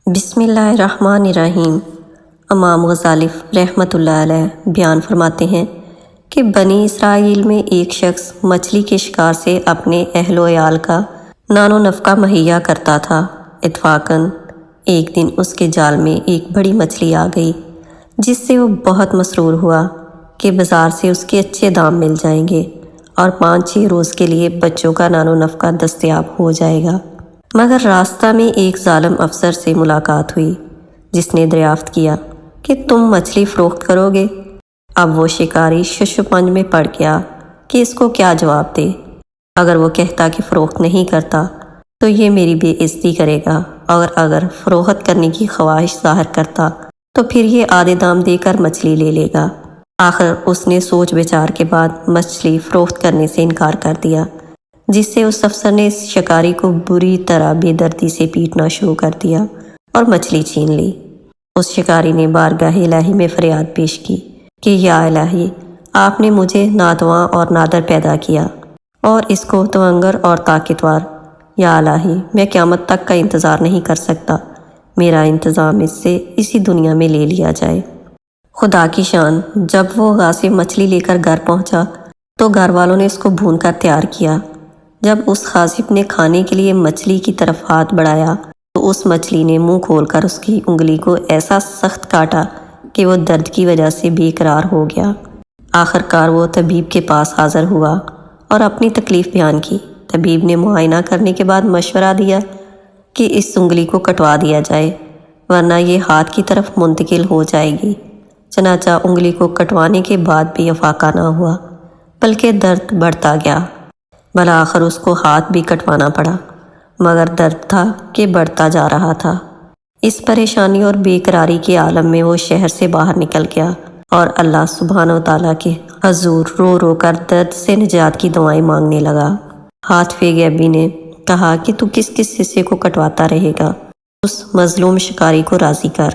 بسم اللہ الرحمن الرحیم۔ امام غزالی رحمۃ اللہ علیہ بیان فرماتے ہیں کہ بنی اسرائیل میں ایک شخص مچھلی کے شکار سے اپنے اہل و عیال کا نان و نفقہ مہیا کرتا تھا۔ اتفاقاً ایک دن اس کے جال میں ایک بڑی مچھلی آ گئی، جس سے وہ بہت مسرور ہوا کہ بازار سے اس کے اچھے دام مل جائیں گے اور 5-6 روز کے لیے بچوں کا نان و نفقہ دستیاب ہو جائے گا۔ مگر راستہ میں ایک ظالم افسر سے ملاقات ہوئی، جس نے دریافت کیا کہ تم مچھلی فروخت کرو گے۔ اب وہ شکاری ششپنج میں پڑ گیا کہ اس کو کیا جواب دے۔ اگر وہ کہتا کہ فروخت نہیں کرتا تو یہ میری بے عزتی کرے گا، اور اگر فروخت کرنے کی خواہش ظاہر کرتا تو پھر یہ آدھے دام دے کر مچھلی لے لے گا۔ آخر اس نے سوچ بچار کے بعد مچھلی فروخت کرنے سے انکار کر دیا، جس سے اس افسر نے اس شکاری کو بری طرح بے دردی سے پیٹنا شروع کر دیا اور مچھلی چھین لی۔ اس شکاری نے بارگاہ الہی میں فریاد پیش کی کہ یا الہی، آپ نے مجھے ناتواں اور نادر پیدا کیا اور اس کو توانگر اور طاقتور۔ یا الہی، میں قیامت تک کا انتظار نہیں کر سکتا، میرا انتظام اس سے اسی دنیا میں لے لیا جائے۔ خدا کی شان، جب وہ غاصب مچھلی لے کر گھر پہنچا تو گھر والوں نے اس کو بھون کر تیار کیا۔ جب اس غاصب نے کھانے کے لیے مچھلی کی طرف ہاتھ بڑھایا تو اس مچھلی نے منہ کھول کر اس کی انگلی کو ایسا سخت کاٹا کہ وہ درد کی وجہ سے بے قرار ہو گیا۔ آخر کار وہ طبیب کے پاس حاضر ہوا اور اپنی تکلیف بیان کی۔ طبیب نے معائنہ کرنے کے بعد مشورہ دیا کہ اس انگلی کو کٹوا دیا جائے، ورنہ یہ ہاتھ کی طرف منتقل ہو جائے گی۔ چنانچہ انگلی کو کٹوانے کے بعد بھی افاقہ نہ ہوا، بلکہ درد بڑھتا گیا۔ بالآخر اس کو ہاتھ بھی کٹوانا پڑا، مگر درد تھا کہ بڑھتا جا رہا تھا۔ اس پریشانی اور بے قراری کے عالم میں وہ شہر سے باہر نکل گیا اور اللہ سبحانہ وتعالیٰ کے حضور رو رو کر درد سے نجات کی دعائیں مانگنے لگا۔ حاتفِ غیبی نے کہا کہ تو کس کس حصے کو کٹواتا رہے گا؟ اس مظلوم شکاری کو راضی کر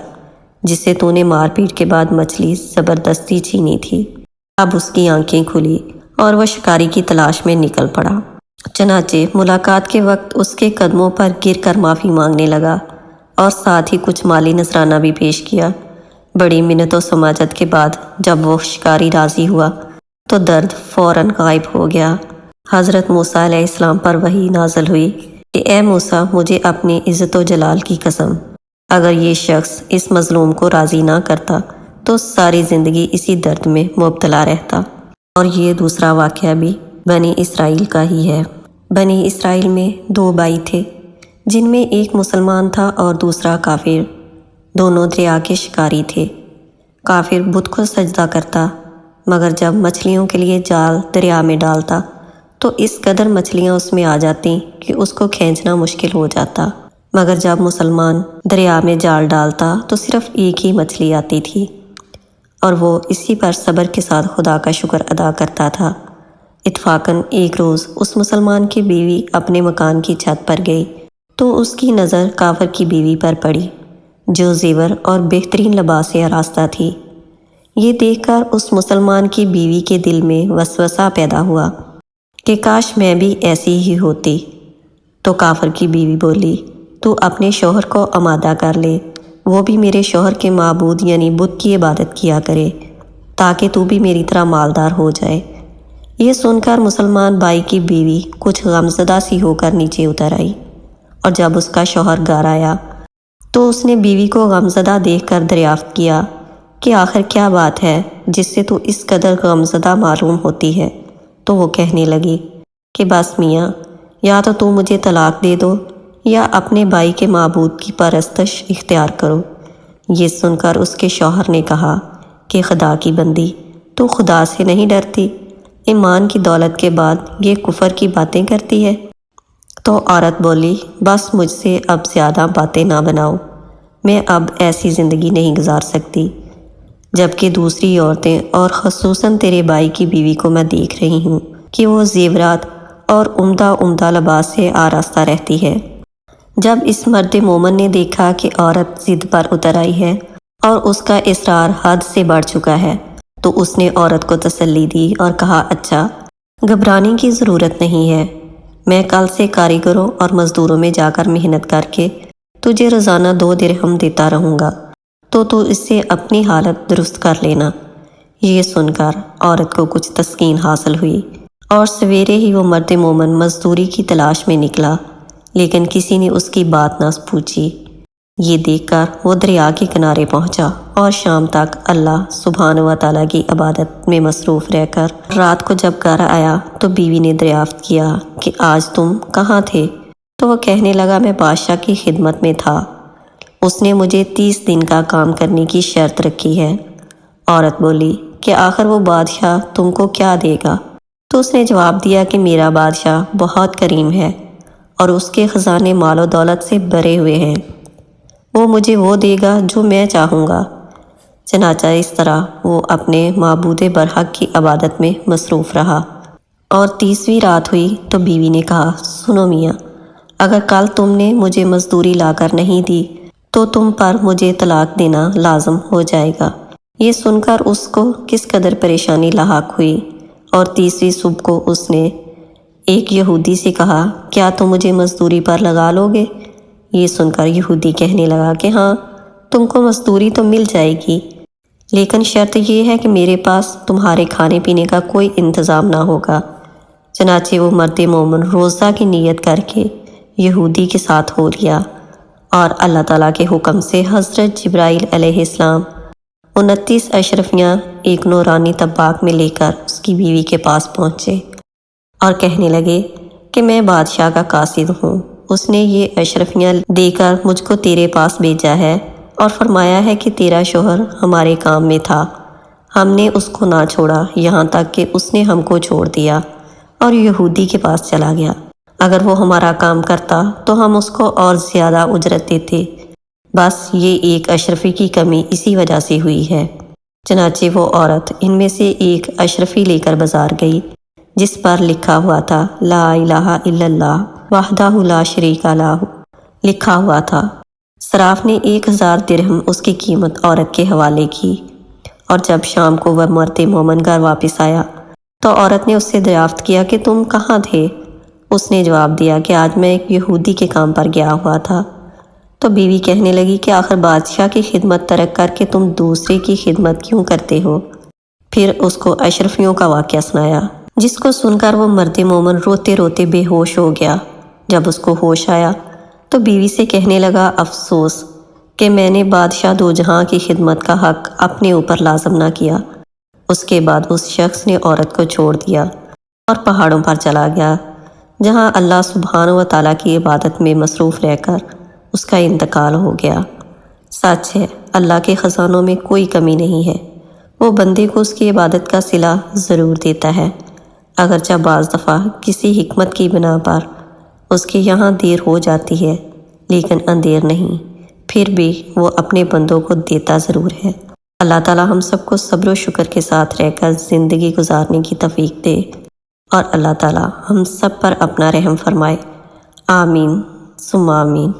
جس سے تو نے مار پیٹ کے بعد مچھلی زبردستی چھینی تھی۔ اب اس کی آنکھیں کھلی اور وہ شکاری کی تلاش میں نکل پڑا۔ چنانچہ ملاقات کے وقت اس کے قدموں پر گر کر معافی مانگنے لگا اور ساتھ ہی کچھ مالی نذرانہ بھی پیش کیا۔ بڑی منت و سماجت کے بعد جب وہ شکاری راضی ہوا تو درد فوراً غائب ہو گیا۔ حضرت موسیٰ علیہ السلام پر وحی نازل ہوئی کہ اے موسیٰ، مجھے اپنی عزت و جلال کی قسم، اگر یہ شخص اس مظلوم کو راضی نہ کرتا تو ساری زندگی اسی درد میں مبتلا رہتا۔ اور یہ دوسرا واقعہ بھی بنی اسرائیل کا ہی ہے۔ بنی اسرائیل میں 2 بھائی تھے، جن میں ایک مسلمان تھا اور دوسرا کافر۔ دونوں دریا کے شکاری تھے۔ کافر بت کو سجدہ کرتا، مگر جب مچھلیوں کے لیے جال دریا میں ڈالتا تو اس قدر مچھلیاں اس میں آ جاتی کہ اس کو کھینچنا مشکل ہو جاتا، مگر جب مسلمان دریا میں جال ڈالتا تو صرف ایک ہی مچھلی آتی تھی، اور وہ اسی پر صبر کے ساتھ خدا کا شکر ادا کرتا تھا۔ اتفاقاً ایک روز اس مسلمان کی بیوی اپنے مکان کی چھت پر گئی تو اس کی نظر کافر کی بیوی پر پڑی، جو زیور اور بہترین لباس سے آراستہ تھی۔ یہ دیکھ کر اس مسلمان کی بیوی کے دل میں وسوسہ پیدا ہوا کہ کاش میں بھی ایسی ہی ہوتی۔ تو کافر کی بیوی بولی، تو اپنے شوہر کو آمادہ کر لے، وہ بھی میرے شوہر کے معبود یعنی بت کی عبادت کیا کرے، تاکہ تو بھی میری طرح مالدار ہو جائے۔ یہ سن کر مسلمان بھائی کی بیوی کچھ غمزدہ سی ہو کر نیچے اتر آئی، اور جب اس کا شوہر گھر آیا تو اس نے بیوی کو غمزدہ دیکھ کر دریافت کیا کہ آخر کیا بات ہے جس سے تو اس قدر غمزدہ معلوم ہوتی ہے؟ تو وہ کہنے لگی کہ بس میاں، یا تو مجھے طلاق دے دو یا اپنے بھائی کے معبود کی پرستش اختیار کرو۔ یہ سن کر اس کے شوہر نے کہا کہ خدا کی بندی، تو خدا سے نہیں ڈرتی؟ ایمان کی دولت کے بعد یہ کفر کی باتیں کرتی ہے۔ تو عورت بولی، بس مجھ سے اب زیادہ باتیں نہ بناؤ، میں اب ایسی زندگی نہیں گزار سکتی۔ جبکہ دوسری عورتیں اور خصوصاً تیرے بھائی کی بیوی کو میں دیکھ رہی ہوں کہ وہ زیورات اور عمدہ لباس سے آراستہ رہتی ہے۔ جب اس مرد مومن نے دیکھا کہ عورت ضد پر اتر آئی ہے اور اس کا اصرار حد سے بڑھ چکا ہے تو اس نے عورت کو تسلی دی اور کہا، اچھا، گھبرانے کی ضرورت نہیں ہے، میں کل سے کاریگروں اور مزدوروں میں جا کر محنت کر کے تجھے روزانہ 2 درہم دیتا رہوں گا تو اس سے اپنی حالت درست کر لینا۔ یہ سن کر عورت کو کچھ تسکین حاصل ہوئی اور سویرے ہی وہ مرد مومن مزدوری کی تلاش میں نکلا، لیکن کسی نے اس کی بات نہ پوچھی۔ یہ دیکھ کر وہ دریا کے کنارے پہنچا اور شام تک اللہ سبحانہ و تعالیٰ کی عبادت میں مصروف رہ کر رات کو جب گھر آیا تو بیوی نے دریافت کیا کہ آج تم کہاں تھے؟ تو وہ کہنے لگا میں بادشاہ کی خدمت میں تھا، اس نے مجھے 30 دن کا کام کرنے کی شرط رکھی ہے۔ عورت بولی کہ آخر وہ بادشاہ تم کو کیا دے گا؟ تو اس نے جواب دیا کہ میرا بادشاہ بہت کریم ہے اور اس کے خزانے مال و دولت سے بھرے ہوئے ہیں، وہ مجھے وہ دے گا جو میں چاہوں گا۔ چنانچہ اس طرح وہ اپنے معبود برحق کی عبادت میں مصروف رہا۔ اور 30ویں رات ہوئی تو بیوی نے کہا سنو میاں، اگر کل تم نے مجھے مزدوری لا کر نہیں دی تو تم پر مجھے طلاق دینا لازم ہو جائے گا۔ یہ سن کر اس کو کس قدر پریشانی لاحق ہوئی، اور 30ویں صبح کو اس نے ایک یہودی سے کہا کیا تم مجھے مزدوری پر لگا لو گے؟ یہ سن کر یہودی کہنے لگا کہ ہاں تم کو مزدوری تو مل جائے گی، لیکن شرط یہ ہے کہ میرے پاس تمہارے کھانے پینے کا کوئی انتظام نہ ہوگا۔ چنانچہ وہ مرد مومن روزہ کی نیت کر کے یہودی کے ساتھ ہو لیا، اور اللہ تعالیٰ کے حکم سے حضرت جبرائیل علیہ السلام 29 اشرفیاں ایک نورانی طباق میں لے کر اس کی بیوی کے پاس پہنچے اور کہنے لگے کہ میں بادشاہ کا قاصد ہوں، اس نے یہ اشرفیاں دے کر مجھ کو تیرے پاس بھیجا ہے اور فرمایا ہے کہ تیرا شوہر ہمارے کام میں تھا، ہم نے اس کو نہ چھوڑا یہاں تک کہ اس نے ہم کو چھوڑ دیا اور یہودی کے پاس چلا گیا۔ اگر وہ ہمارا کام کرتا تو ہم اس کو اور زیادہ اجرت دیتے، بس یہ ایک اشرفی کی کمی اسی وجہ سے ہوئی ہے۔ چنانچہ وہ عورت ان میں سے ایک اشرفی لے کر بازار گئی جس پر لکھا ہوا تھا لا الہ الا اللہ وحدہ لا شریک لہ لکھا ہوا تھا۔ صراف نے 1000 درہم اس کی قیمت عورت کے حوالے کی، اور جب شام کو وہ مرد مومن گھر واپس آیا تو عورت نے اس سے دریافت کیا کہ تم کہاں تھے؟ اس نے جواب دیا کہ آج میں ایک یہودی کے کام پر گیا ہوا تھا۔ تو بیوی کہنے لگی کہ آخر بادشاہ کی خدمت ترک کر کے تم دوسرے کی خدمت کیوں کرتے ہو؟ پھر اس کو اشرفیوں کا واقعہ سنایا، جس کو سن کر وہ مرد مومن روتے روتے بے ہوش ہو گیا۔ جب اس کو ہوش آیا تو بیوی سے کہنے لگا افسوس کہ میں نے بادشاہ دو جہاں کی خدمت کا حق اپنے اوپر لازم نہ کیا۔ اس کے بعد اس شخص نے عورت کو چھوڑ دیا اور پہاڑوں پر چلا گیا، جہاں اللہ سبحانہ و تعالیٰ کی عبادت میں مصروف رہ کر اس کا انتقال ہو گیا۔ سچ ہے اللہ کے خزانوں میں کوئی کمی نہیں ہے، وہ بندے کو اس کی عبادت کا صلہ ضرور دیتا ہے، اگرچہ بعض دفعہ کسی حکمت کی بنا پر اس کے یہاں دیر ہو جاتی ہے، لیکن اندیر نہیں، پھر بھی وہ اپنے بندوں کو دیتا ضرور ہے۔ اللہ تعالیٰ ہم سب کو صبر و شکر کے ساتھ رہ کر زندگی گزارنے کی توفیق دے، اور اللہ تعالیٰ ہم سب پر اپنا رحم فرمائے، آمین ثم آمین۔